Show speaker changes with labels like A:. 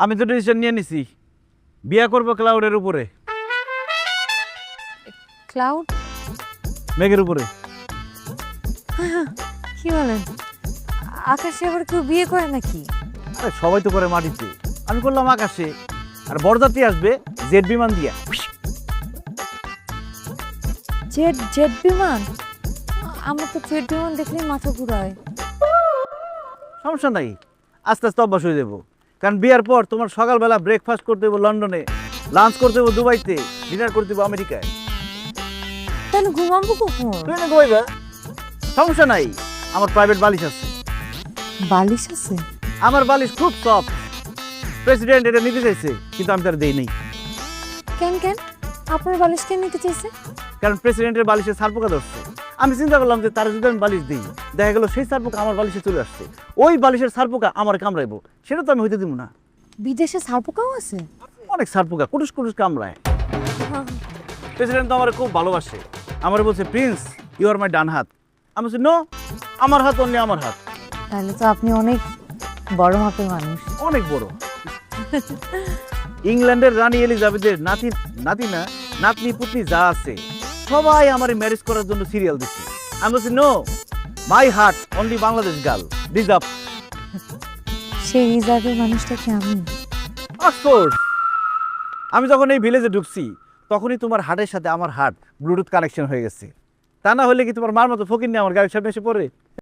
A: আমি তো ডিসিশন নিয়ে নিছি, বিয়ে করবো ক্লাউডের উপরে,
B: ক্লাউড?
A: মেঘের উপরে।
B: কি বলেন? আকাশে আবার কেউ বিয়ে করে নাকি?
A: আরে সবাই তো করে মাটিতে, আমি করলাম আকাশে। আর বরযাত্রী আসবে জেট বিমান দিয়া।
B: জেট জেট বিমান? আমার তো জেট বিমান দেখলেই মাথা ঘুরায়।
A: সমস্যা নাই, আস্তে আস্তে অভ্যাস হয়ে যাবো। কারণ বিয়ার পর তোমার সকালবেলা ব্রেকফাস্ট করতে হবো লন্ডনে, লাঞ্চ করতে হবো দুবাইতে, ডিনার করতে হবো আমেরিকায়।
B: তাহলে ঘুমাবো কখন?
A: ট্রেনে ঘুমাইবা, সমস্যা নাই, আমার প্রাইভেট বালিশ আছে।
B: বালিশ আছে?
A: আমার বালিশ খুব সফট। প্রেসিডেন্ট এটা নিতে চাইছে, কিন্তু আমি তার দেই নেই।
B: কেন কেন? আপনার বালিশ কেন নিতে চাইছে?
A: কারণ প্রেসিডেন্টের বালিশে সারপোকা ধরছে। আমি চিন্তা করলাম যে তার যদি আমি বালিশ দিই, দেখা গেল সেই সারপোকা আমার বালিশে চলে আসছে, ওই বালিশের সারপোকা আমার কামড়াইবো, সেটা তো আমি হইতে দিব না।
B: বিদেশে সারপোকাও আছে?
A: অনেক সারপোকা কুটুস কুটুস কামড়ায়। প্রেসিডেন্ট তো আমার খুব ভালোবাসে, আমার বলছে প্রিন্স ইউ আর মাই ডান হাত। আমি বলছি নো, আমার হাত অনলি আমার হাত।
B: তাহলে তো আপনি অনেক বড় মাপের মানুষ।
A: অনেক বড়। ইংল্যান্ডের রানী এলিজাবেথের নাতনি পুতনি যা আছে সবাই আমার ম্যারেজ করার জন্য সিরিয়াল দিচ্ছে। আমি বলছি no, my heart only Bangladesh girl reserve.
B: সেই রিজার্ভের মানুষটা কি আমি?
A: অফকোর্স। আমি যখন এই ভিলেজে ঢুকছি তখনই তোমার হার্টের সাথে আমার হার্ট ব্লুটুথ কানেকশন হয়ে গেছে। তা না হলে কি তোমার মার মতো ফকির নিয়ে আমার গাড়ির সামনে এসে পড়ে?